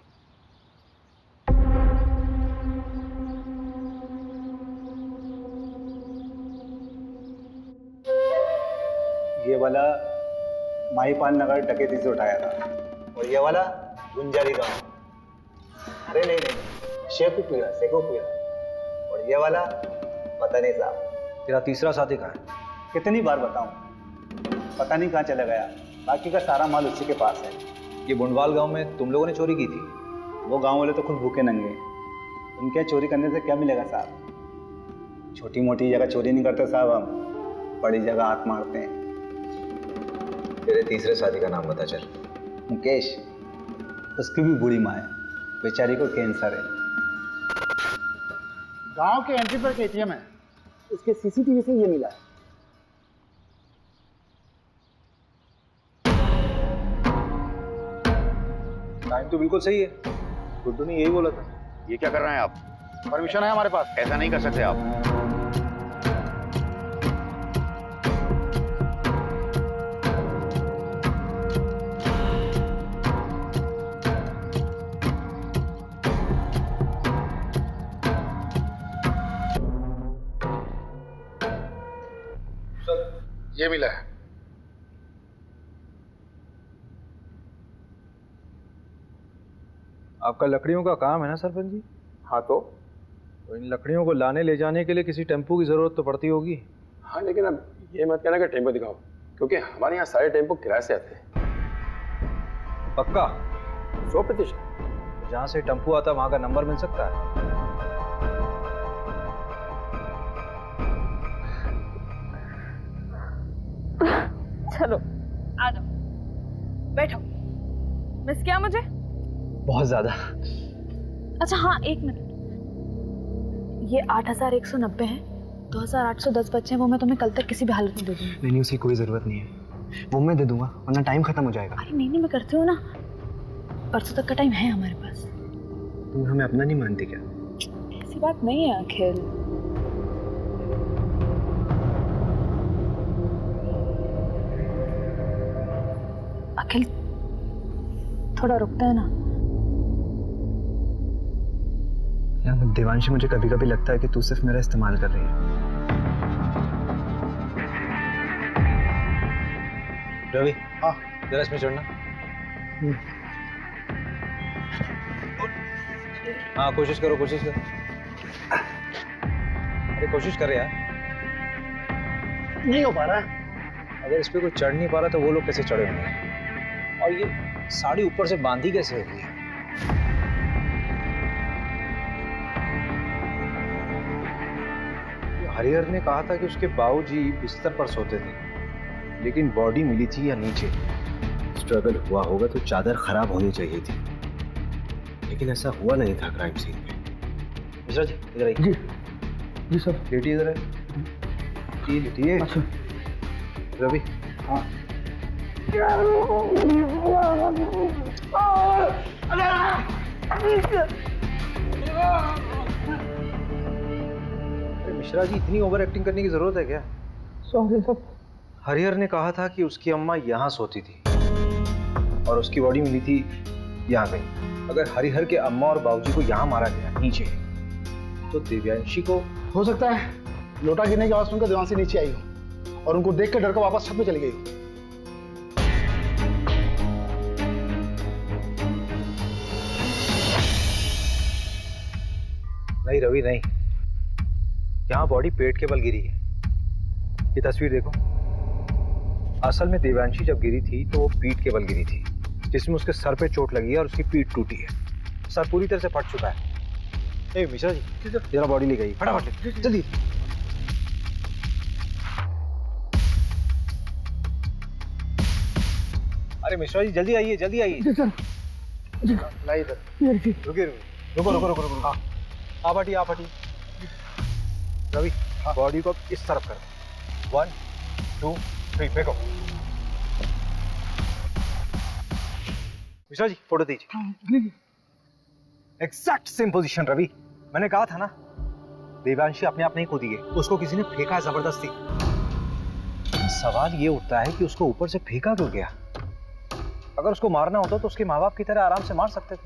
ये वाला माहीपाल नगर डकैती से उठाया था, और ये वाला गुंजारी गांव। अरे नहीं नहीं, शेखुपुरा। और ये वाला पता नहीं साहब। तेरा तीसरा साथी कहाँ है? कितनी बार बताऊं, पता नहीं कहाँ चला गया। बाकी का सारा माल उसी के पास है। ये बुंडवाल गांव में तुम लोगों ने चोरी की थी? वो गांव वाले तो खुद भूखे नंगे, उनके चोरी करने से क्या मिलेगा साहब? छोटी मोटी जगह चोरी नहीं करते साहब, हम बड़ी जगह हाथ मारते हैं। तेरे तीसरे साथी का नाम बता चल। मुकेश, उसकी भी बूढ़ी माँ है, बेचारी को कैंसर है। गांव के एंट्री पर एटीएम है, उसके सीसीटीवी से ये मिला है। टाइम तो बिल्कुल सही है, गुड्डू ने यही बोला था। ये क्या कर रहे हैं आप? परमिशन है हमारे पास। ऐसा नहीं कर सकते आप। ये मिला है। आपका लकड़ियों का काम है ना सरपंच जी? हाँ तो इन लकड़ियों को लाने ले जाने के लिए किसी टेम्पो की जरूरत तो पड़ती होगी। हाँ, लेकिन अब ये मत कहना कि टेम्पो दिखाओ, क्योंकि हमारे यहाँ सारे टेम्पो किराए से आते हैं। पक्का? 100%। जहाँ से टेम्पो आता वहाँ का नंबर मिल सकता है? चलो आ जाओ, बैठो। मिस किया मुझे? बहुत ज्यादा। अच्छा हाँ, एक मिनट। ये 8190 है, 2810 बच्चे हैं, वो मैं तुम्हें कल तक किसी भी हालत में दे दूंगी। नहीं, उसकी कोई ज़रूरत नहीं है, वो मैं दे दूंगा, वरना टाइम खत्म हो जाएगा। अरे नहीं, मैं करती हूँ ना, परसों तक का टाइम है हमारे पास। तुम हमें अपना नहीं मानती क्या? ऐसी बात नहीं है अखिल। अखिल थोड़ा रुकता है ना। यार देवांशी, मुझे कभी कभी लगता है कि तू सिर्फ मेरा इस्तेमाल कर रही है। रवि, हाँ जरा इसमें चढ़ना। हाँ कोशिश करो, कोशिश करो। अरे कोशिश कर यार। नहीं हो पा रहा है। अगर इस पे कोई चढ़ नहीं पा रहा तो वो लोग कैसे चढ़े होंगे? और ये साड़ी ऊपर से बांधी कैसे होगी? हरिहर ने कहा था कि उसके बाबूजी बिस्तर पर सोते थे, लेकिन बॉडी मिली थी या नीचे। स्ट्रगल हुआ होगा तो चादर खराब होनी चाहिए थी, लेकिन ऐसा हुआ नहीं था क्राइम सीन पे। मिश्रा जी इधर आइए। जी जी सर। लेटिए इधर। जी लेटिए। अच्छा। रवि। हाँ। अरे मिश्रा जी, इतनी ओवर एक्टिंग करने की जरूरत है क्या? Sorry sir. हरिहर ने कहा था कि उसकी अम्मा यहाँ सोती थी और उसकी बॉडी मिली थी यहाँ कहीं। अगर हरिहर के अम्मा और बाबूजी को यहाँ मारा गया नीचे, तो दिव्यांशी को हो सकता है लोटा गिरने की आवाज सुनकर देवांशी नीचे आई हो और उनको देख कर डर कर वापस छत में चली गई हो। नहीं रवि नहीं, यहाँ बॉडी पेट के बल गिरी है। ये तस्वीर देखो। असल में देवांशी जब गिरी थी तो वो पीठ के बल गिरी थी, जिसमें उसके सर पे चोट लगी है और उसकी पीठ टूटी है। सर पूरी तरह से फट चुका है। ए मिश्रा जी जरा बॉडी ले गई फटाफट जल्दी। अरे मिश्रा जी जल्दी आइए, जल्दी आइए। लाई इधर। रुकिए रुको रुको रुको रुको। आप हटिए, आप हटिए। रवि बॉडी को इस तरफ करो। 1 2 3 फेंको। मिश्रा जी फोटो दीजिए। Exact same position Ravi. मैंने कहा था ना, देवांशी अपने आप नहीं कूदी है, उसको किसी ने फेंका है जबरदस्ती। सवाल ये उठता है कि उसको ऊपर से फेंका क्यों गया? अगर उसको मारना होता तो उसके माँ बाप की तरह आराम से मार सकते थे।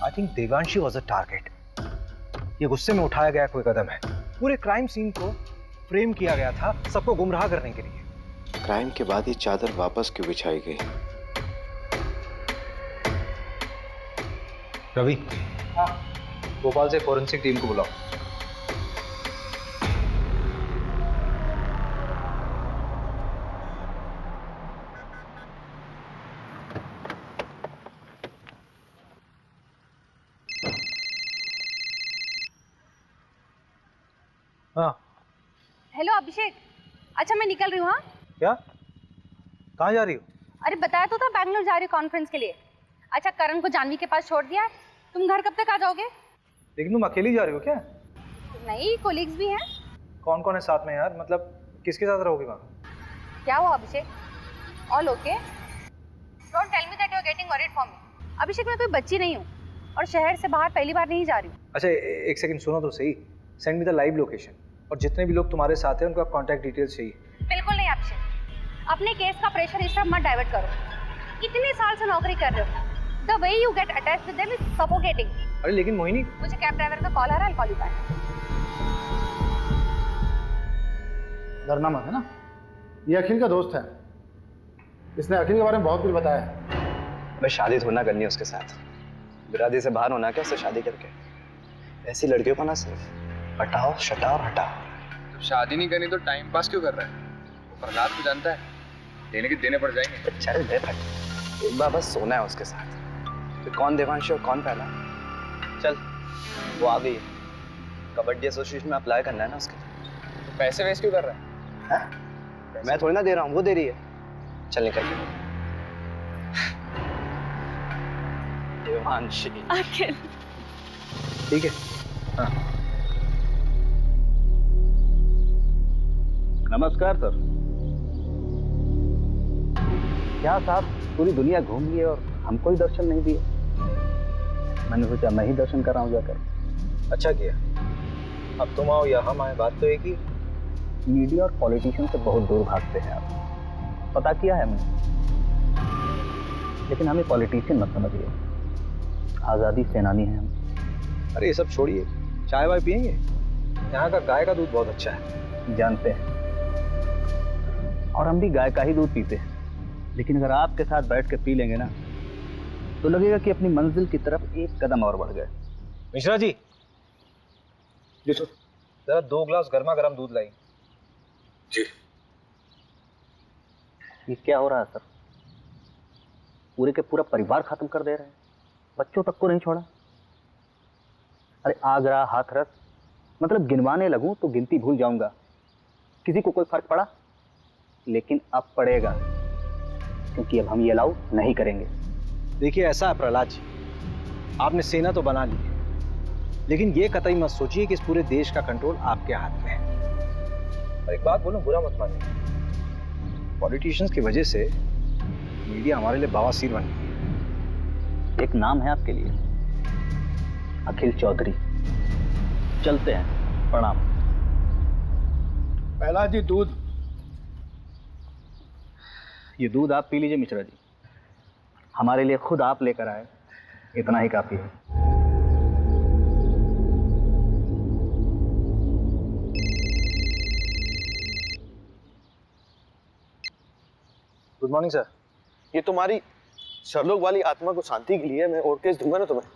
I think Devanshi was a target. ये गुस्से में उठाया गया कोई कदम है। पूरे क्राइम सीन को फ्रेम किया गया था सबको गुमराह करने के लिए। क्राइम के बाद ये चादर वापस क्यों बिछाई गई? रवि, भोपाल से फोरेंसिक टीम को बुलाओ। हाँ। हेलो अभिषेक। अच्छा मैं निकल रही हूँ। हाँ क्या? कहाँ जा रही हो? अरे बताया तो था, बैंगलोर जा रही हूँ कॉन्फ्रेंस के लिए। अच्छा करण को जानवी के पास छोड़ दिया है। तुम घर कब तक आ जाओगे? लेकिन तुम अकेली जा रही हो क्या? नहीं, कोलीग्स भी हैं। कौन कौन है साथ में यार? मतलब किसके साथ रहोगे वहाँ? क्या हुआ Abhishek? All okay? Don't tell me that you are getting worried for me. Abhishek मैं कोई बच्ची नहीं हूँ और शहर से बाहर पहली बार नहीं जा रही हूँ। अच्छा एक सेकंड सुनो तो सही। Send me the live location और जितने भी लोग तुम्हारे साथ हैं उनका कॉन्टैक्ट डिटेल्स चाहिए। बिल्कुल नहीं अभिषेक, अपने केस का प्रेशर इस तरफ मत डाइवर्ट करो। इतने साल से नौकरी कर रहे हो। The way you get attached with them is suffocating. अरे लेकिन मोहिनी, मुझे कैब ड्राइवर का कॉल आ रहा है, I'll call you back. डरना मत, है ना? ये अखिल का दोस्त है। इसने अखिल के बारे में बहुत कुछ बताया है। मैं शादी थोड़ा ना करनी है उसके साथ। बिरादरी से बाहर होना क्या उससे शादी करके? ऐसी लड़कियों को ना सिर्फ हटाओ, शटाओ और हटाओ। तो शादी नहीं करनी तो टाइम पास क्यों कर रहा है? वो प्रहलाद को जानता है, देने के देने पड़ जाएंगे। चल दे भाई, एक बार बस सोना है उसके साथ। तो कौन देवांशी और कौन पहला? चल वो आ गई है, कबड्डी एसोसिएशन में अप्लाई करना है ना उसके। तो पैसे वेस्ट क्यों कर रहा है? मैं थोड़ी ना दे रहा हूँ, वो दे रही है। चल निकल के। देवांशी अखिल ठीक है। हाँ। नमस्कार सर। क्या साहब, पूरी दुनिया घूम लिए और हमको ही दर्शन नहीं दिए? मैंने सोचा मैं ही दर्शन कर रहा हूँ जाकर। अच्छा किया। अब तुम आओ या हम आए, बात तो एक ही। मीडिया और पॉलिटिशियन से बहुत दूर भागते हैं आप, पता किया है हमने। लेकिन हमें पॉलिटिशियन मत समझिए, आज़ादी सेनानी हैं हम। अरे ये सब छोड़िए, चाय वाय पियेंगे? यहाँ का गाय का दूध बहुत अच्छा है। जानते हैं, और हम भी गाय का ही दूध पीते हैं। लेकिन अगर आपके साथ बैठ के पी लेंगे ना, तो लगेगा कि अपनी मंजिल की तरफ एक कदम और बढ़ गए। मिश्रा जी, जरा 2 ग्लास गर्मा गर्म दूध लाई। जी। ये क्या हो रहा है सर? पूरे के पूरा परिवार खत्म कर दे रहे हैं, बच्चों तक को नहीं छोड़ा। अरे आगरा, हाथरस, मतलब गिनवाने लगूं तो गिनती भूल जाऊंगा। किसी को कोई फर्क पड़ा? लेकिन अब पड़ेगा, क्योंकि अब हम ये अलाउ नहीं करेंगे। देखिए ऐसा है प्रहलाद जी, आपने सेना तो बना ली है, लेकिन ये कतई मत सोचिए कि इस पूरे देश का कंट्रोल आपके हाथ में है। और एक बात बोलूं, बुरा मत मानिए, पॉलिटिशियंस की वजह से मीडिया हमारे लिए बवासीर बन गई है। एक नाम है आपके लिए, अखिल चौधरी। चलते हैं, प्रणाम। पहला जी दूध। ये दूध आप पी लीजिए मिश्रा जी, हमारे लिए खुद आप लेकर आए, इतना ही काफी है। Good morning sir. ये तुम्हारी शर्लोक वाली आत्मा को शांति के लिए मैं और केस दूंगा ना तुम्हें।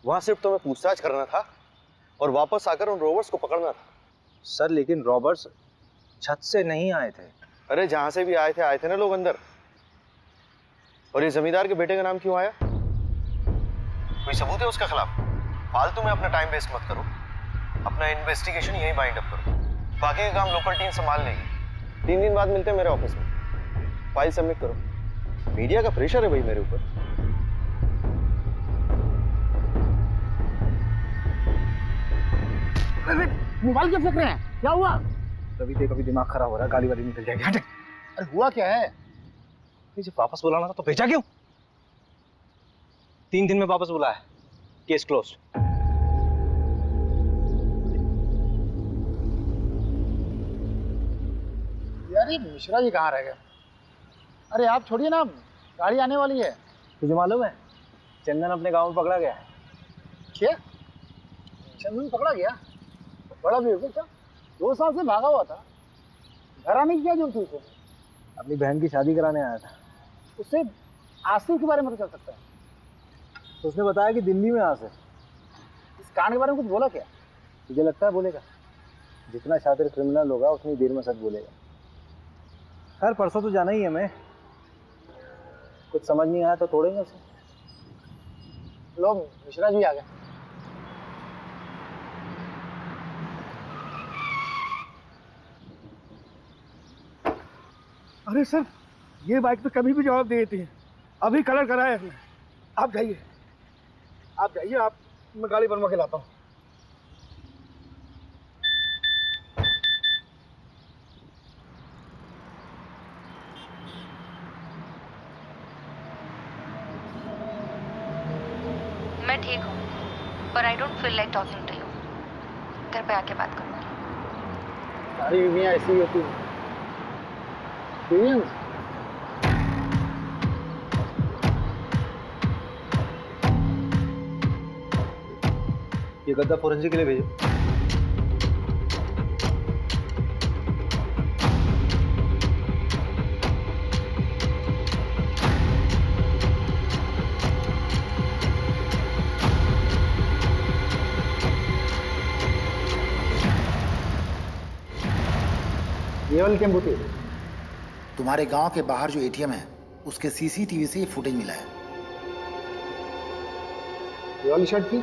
वहां सिर्फ तुम्हें पूछताछ करना था और वापस आकर उन रोबर्ट्स को पकड़ना था। सर लेकिन रॉबर्ट्स छत से नहीं आए थे। अरे जहां से भी आए थे ना लोग अंदर। और ये जमींदार के बेटे का नाम क्यों आया? कोई सबूत है उसके खिलाफ? फालतू में अपना टाइम वेस्ट मत करो, अपना इन्वेस्टिगेशन यहीं बाइंड अप करो। बाकी का काम लोकल टीम संभाल लेगी। 3 दिन बाद मिलते हैं मेरे ऑफिस में, फाइल सबमिट करो। मीडिया का प्रेशर है भाई मेरे ऊपर। मोबाइल क्यों फेंक रहे हैं? क्या हुआ? कभी दिमाग खराब हो रहा है, गाली वाली निकल जाएगी। हटे। अरे हुआ क्या है? जब वापस बुलाना था तो भेजा क्यों? 3 दिन में वापस बुलाया, केस क्लोज। यार ये मिश्रा जी कहाँ रह गए? अरे आप छोड़िए ना, गाड़ी आने वाली है। तुझे मालूम है चंदन अपने गांव में पकड़ा गया है। क्या? चंदन पकड़ा गया? बड़ा बेवकूफ था, 2 साल से भागा हुआ था। घर आने की क्या जरूरत थी उसे? अपनी बहन की शादी कराने आया था। उससे आसिफ के बारे में तो चल सकता है। तो उसने बताया कि दिल्ली में आसिफ। इस कांड के बारे में कुछ बोला क्या? तुझे लगता है बोलेगा? जितना शातिर क्रिमिनल होगा उतनी देर में सच बोलेगा। खैर परसों तो जाना ही है हमें, कुछ समझ नहीं आया तो तोड़ेंगे उसे। लो मिश्रा जी आ गए। अरे सर, ये बाइक तो कभी भी जवाब दे देती है। अभी कलर कराया है। आप जाइए, आप मैं गाड़ी बनवा के लाता हूँ। मैं ठीक हूँ, पर I don't feel like talking to you. घर पे आके बात करूँगी। सारी बीवियाँ ऐसी ही होती हैं। ये गद्दा फोरेंसिक के लिए भेजो। ये वाली टेम्पो थी। तुम्हारे गांव के बाहर जो एटीएम है, उसके सीसीटीवी से ये फुटेज मिला है। ये वाली शर्ट थी?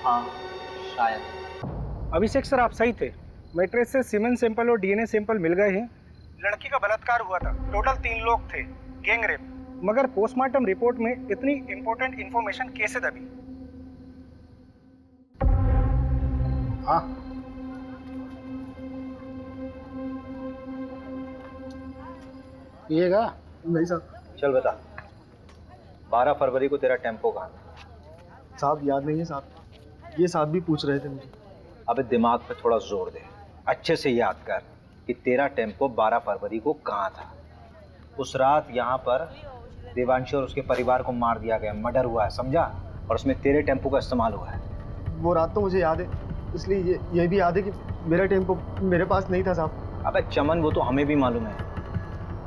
हाँ शायद। अभिषेक सर आप सही थे, मैट्रेस से सीमेंट सैंपल और डीएनए सैंपल मिल गए हैं। लड़की का बलात्कार हुआ था, टोटल 3 लोग थे, गैंग रेप। मगर पोस्टमार्टम रिपोर्ट में इतनी इंपॉर्टेंट इंफॉर्मेशन कैसे दबी? हाँ पिएगा? नहीं साहब। चल बता, 12 फरवरी को तेरा टेम्पो कहाँ था? साहब याद नहीं है साहब, ये साहब भी पूछ रहे थे मुझे। अबे दिमाग पे थोड़ा जोर दे, अच्छे से याद कर कि तेरा टेम्पो 12 फरवरी को कहाँ था। उस रात यहाँ पर देवांशी और उसके परिवार को मार दिया गया, मर्डर हुआ है, समझा? और उसमें तेरे टेम्पो का इस्तेमाल हुआ है। वो रात तो मुझे याद है, इसलिए ये भी याद है कि मेरा टेम्पो मेरे पास नहीं था साहब। अबे चमन, वो तो हमें भी मालूम है।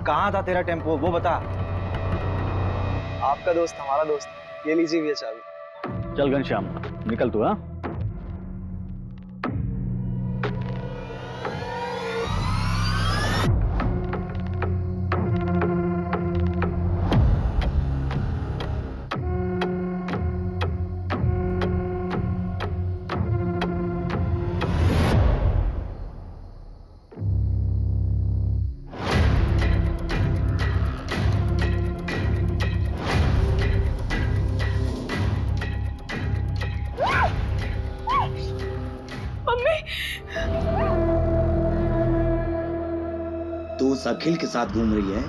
कहाँ था तेरा टेम्पो, वो बता। आपका दोस्त हमारा दोस्त, ये लीजिए भैया चाबी। चल घनश्याम, निकल तू। हाँ, तो उस अखिल के साथ घूम रही है।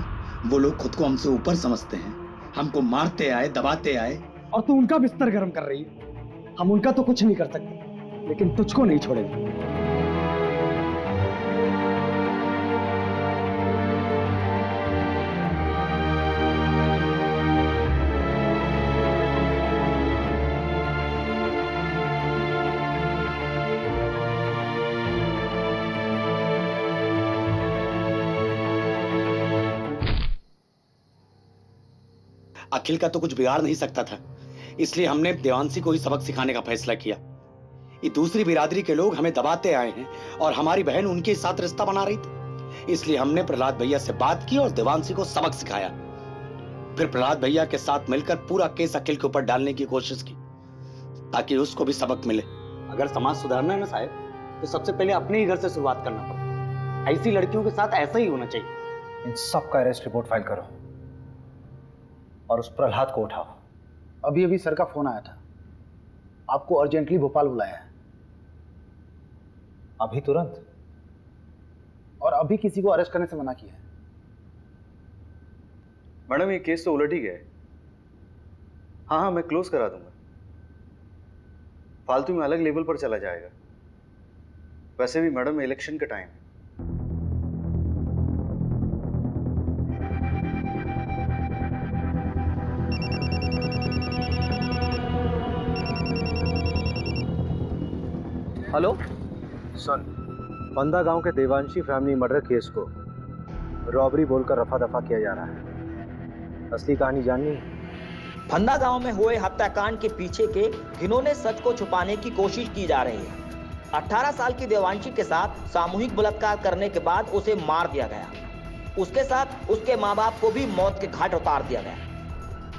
वो लोग खुद को हमसे ऊपर समझते हैं, हमको मारते आए, दबाते आए। और तू उनका बिस्तर गर्म कर रही है। हम उनका तो कुछ नहीं कर सकते, लेकिन तुझको नहीं छोड़ेंगे। अखिल का तो कुछ बिगाड़ नहीं सकता था, इसलिए हमने देवांशी को ही सबक सिखाने का फैसला किया। ये दूसरी बिरादरी के लोग हमें दबाते आए हैं और हमारी बहन उनके साथ रिश्ता बना रही थी, इसलिए हमने प्रहलाद भैया से बात की और देवांशी को सबक सिखाया। फिर प्रहलाद भैया के साथ मिलकर पूरा केस अखिल के ऊपर डालने की कोशिश की, ताकि उसको भी सबक मिले। अगर समाज सुधारना है ना साहब, तो सबसे पहले अपने ही घर से शुरुआत करना पड़ता है। ऐसी लड़कियों के साथ ऐसा ही होना चाहिए। इन सब का अरेस्ट रिपोर्ट फाइल करो और उस प्रहलाद को उठाओ। अभी अभी सर का फोन आया था, आपको अर्जेंटली भोपाल बुलाया है। अभी तुरंत? और अभी किसी को अरेस्ट करने से मना किया है। मैडम, ये केस तो उलट ही गया है। हाँ, मैं क्लोज करा दूंगा। फालतू में अलग लेवल पर चला जाएगा। वैसे भी मैडम, इलेक्शन का टाइम है। हेलो सुन, बंदा गांव के देवांशी फैमिली मर्डर केस को रॉबरी बोलकर रफा दफा किया जा रहा है। असली कहानी जाननी? फंदा गांव में हुए हत्याकांड के पीछे के घिनौने सच को छुपाने की कोशिश की जा रही है। 18 साल की देवांशी के साथ सामूहिक बलात्कार करने के बाद उसे मार दिया गया। उसके साथ उसके माँ बाप को भी मौत के घाट उतार दिया गया।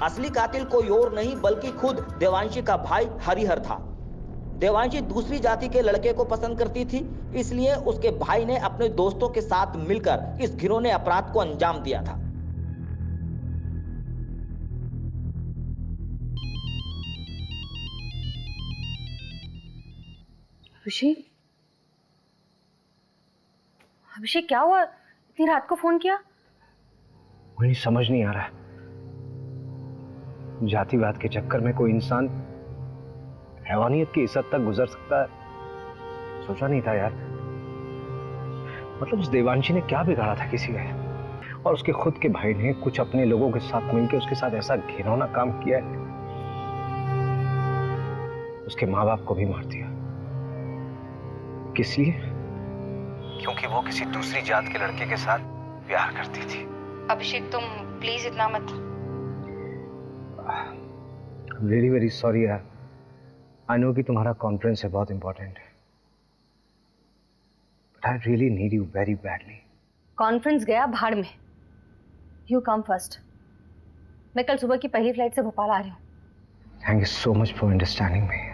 असली कातिल कोई और नहीं बल्कि खुद देवांशी का भाई हरिहर था। देवांशी दूसरी जाति के लड़के को पसंद करती थी, इसलिए उसके भाई ने अपने दोस्तों के साथ मिलकर इस घिनौने अपराध को अंजाम दिया था। अभिषेक, अभिषेक क्या हुआ? इतनी रात को फोन किया? मुझे समझ नहीं आ रहा है, जातिवाद के चक्कर में कोई इंसान हैवानियत की इस हद तक गुजर सकता है, सोचा नहीं था यार। मतलब उस देवांशी ने क्या बिगाड़ा था किसी ने, और उसके खुद के भाई ने कुछ अपने लोगों के साथ मिलकर उसके साथ ऐसा घिनौना काम किया है, उसके माँ बाप को भी मार दिया। किस लिए? क्योंकि वो किसी दूसरी जात के लड़के के साथ प्यार करती थी। अभिषेक, तुम प्लीज इतना मत। वेरी वेरी सॉरी यार। आई नो कि तुम्हारा कॉन्फ्रेंस है, बहुत इंपॉर्टेंट है, but I really need you very badly. Conference गया भाड़ में। You come first. मैं कल सुबह की पहली फ्लाइट से भोपाल आ रही हूँ। Thank you so much for understanding me.